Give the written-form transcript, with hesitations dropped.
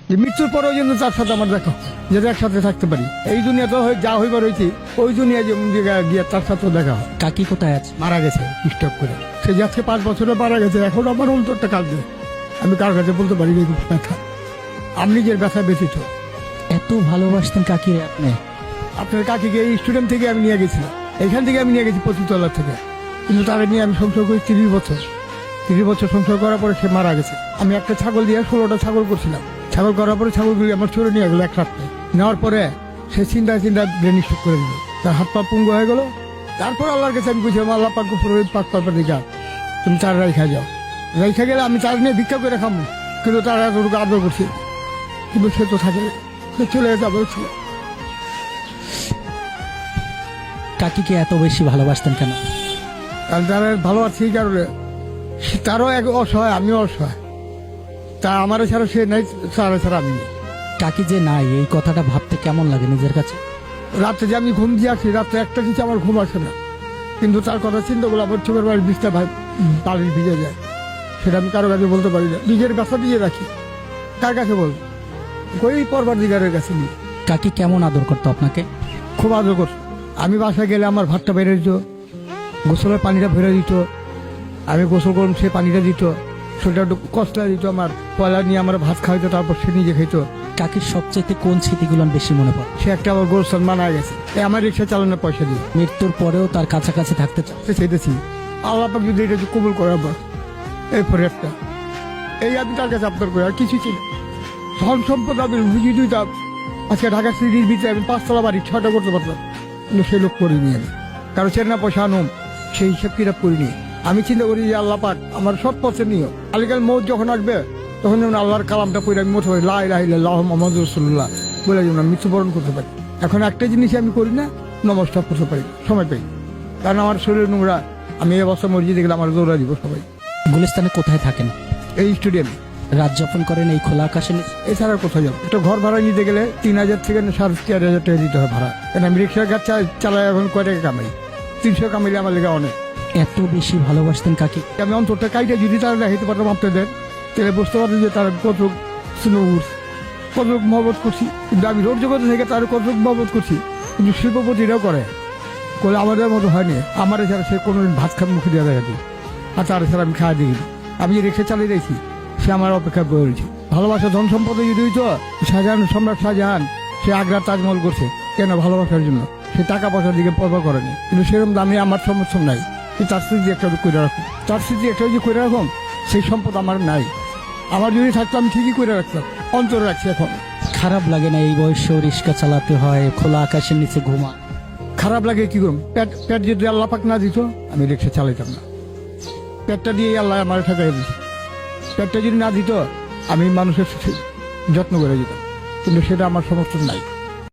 যে মৃত্যুর পরেও যেন তার সাথে আমার দেখা হয়, যাতে একসাথে থাকতে পারি। এই দুনিয়া তো যা হইবার হয়েছি, ওই দুনিয়া গিয়ে তার সাথেও দেখা হয়। কাকি কোথায় আছে? মারা গেছে স্ট্রোক করে। সে যে আজকে 5 বছরে মারা গেছে, এখন আমার অন্তরটা কাঁদছে। আমি কার কাছে বলতে পারি এই ব্যথা, আমি নিজের ব্যথা ব্যথিত। এত ভালোবাসতেন কাকি আপনি? আপনার কাকিকে এই স্টুডেন্ট থেকে আমি নিয়ে গেছিলাম, এখান থেকে আমি নিয়ে গেছি 25 তলার থেকে। কিন্তু তাকে নিয়ে আমি সংসার করি 30 বছর। 30 বছর সংসার করার পরে সে মারা গেছে। আমি একটা ছাগল দিয়ে 16টা ছাগল করছিলাম। ছাগল করার পরে ছাগলগুলি আমার চোরে নিয়ে গেলো এক রাত্রে। নেওয়ার পরে সে চিন্তা ব্রেন স্ট্রোক করে দিল, তার হাত পা পুঙ্গ হয়ে গেল। তারপর আল্লাহর কাছে আমি বুঝলাম, আল্লাহ পাক পাক পাপা দিকে তুমি তার রেখা যাও, রেখা গেলে আমি তার নিয়ে ভিক্ষা করে খাবো। কিন্তু তারা এতটুকু আদর করছে, কিন্তু সে তো থাকে, সে চলে যেতে আবার ছিল। কাকিকে এত বেশি ভালোবাসতেন কেন? কারণ তারা ভালো আছে এই কারণে, তারও এক অসহায়, আমিও অসহায়। তা আমার ছাড়া সে নাই, তারা ছাড়া আমি নেই। কাকি যে নাই, এই কথাটা ভাবতে কেমন লাগে নিজের কাছে? রাত্রে যে আমি ঘুম দিয়ে আসি, রাত্রে একটা কিছু আমার ঘুম আসে না, কিন্তু তার কথা চিন্তা করলে আমার চোখের বাড়ির বিষটা পানির ভিজে যায়। সেটা আমি কারো কাছে বলতে পারি না, নিজের ব্যথা দিয়ে রাখি। কার কাছে বল? ওই পরবর্তীকারের কাছে নিয়ে। কাকি কেমন আদর করতো আপনাকে? খুব আদর করতো। আমি বাসায় গেলে আমার ভাতটা বেড়ে দিত, গোসলের পানিটা ভরে দিত, আমি গোসল করুন সে পানিটা দিত, সেটা একটু কষ্ট দিত, আমার পয়লা নিয়ে আমার ভাত খাইতো, তারপর সে নিজে খাইতো। কাকির সবচেয়ে কোন স্মৃতিগুলো বেশি মনে পড়ে? সে একটা আমার গোলসান মানা গেছে, আমার রিক্সা চালানোর পয়সা দিয়ে। মৃত্যুর পরেও তার কাছাকাছি থাকতে চান? চাইতেছি আল্লাহ পাক যদি এটা কবুল করে আবার এরপরে একটা, এই আমি তার কাছে আপনার করে আর কিছু ছিল। ধন সম্পদ আমি বুঝিয়ে দিতাম, আজকে ঢাকা সিটির ভিতরে আমি 5 তলা বাড়ি 6টা করতে পারতাম, কিন্তু সে লোক করিনি আমি। কারো চেনা পয়সা আনুম সেই হিসাব কিতাব করিনি। আমি চিন্তা করি যে আল্লাহ পাক আমার সব পথে নিও, আলিকাল মৌত যখন আসবে তখন যেমন আল্লাহর কালামটা পড়ে আমি মোট লা ইলাহা ইল্লাল্লাহু মুহাম্মাদুর রাসূলুল্লাহ বলে যেমন আমি মৃত্যুবরণ করতে পারি। এখন একটা জিনিস আমি করি না, নমস্কার করতে পারি সময় পাই, কারণ আমার শরীর নোংরা। আমি এই অবস্থা মসজিদে গেলে আমার দৌড়া দিব সবাই। গুলিস্তানে কোথায় থাকেন? এই স্টেডিয়াম। রাত যাপন করেন এই খোলা আকাশে নিচে? এছাড়া কোথাও যাবো? একটা ঘর ভাড়া নিতে গেলে 3000 থেকে 4,500 টাকা দিতে হয় ভাড়া। কেন আমি রিক্সার কাজ চালাই, এখন কয় টাকা কামাই? 300 কামাইলে আমার লেগে অনেক। এত বেশি ভালোবাসতেন কাকি? আমি অন্তরটা কাইটা যদি তারা দেখাইতে পারতাম আপনাদের, তাহলে বুঝতে পারতেন যে তারা কত স্নোর, কত মহব্বত করছি। কিন্তু আমি রোড জগতে থেকে তার কত মহব্বত করছি, কিন্তু শিল্পপতিরাও করে আমাদের মতো হয়নি। আমার এছাড়া সে কোনো ভাত খান মুখে দেওয়া দেখি, আর তার এছাড়া আমি খাওয়া দিই। আমি যে রিক্সা চালিয়ে দিয়েছি, সে আমার অপেক্ষা করেছি। ভালোবাসা ধন সম্পদে যদি হইতো, শাহজাহান, সম্রাট শাহজাহান সে আগ্রার তাজমহল করছে কেন? ভালোবাসার জন্য। সে টাকা পয়সার দিকে পরবা করেনি, কিন্তু সেরকম দামে আমার সমর্থন নাই। তার স্মৃতি একটা করে রাখুন, তার স্মৃতি একটা যে করে রাখুন, সেই সম্পদ আমার নাই। আমার যদি থাকতো আমি ঠিকই করে রাখতাম, অন্তরে রাখছি। এখন খারাপ লাগে না এই বয়সে রিক্সা চালাতে হয়, খোলা আকাশের নিচে ঘুমা? খারাপ লাগে, কি করুন? পেট যদি আল্লাহ পাক না দিত আমি রিক্সা চালাইতাম না। পেটটা দিয়ে আল্লাহ আমার ঠেকাই দিয়েছে। পেটটা যদি না দিত আমি মানুষের যত্ন করে দিতাম, কিন্তু সেটা আমার সমর্থন নাই।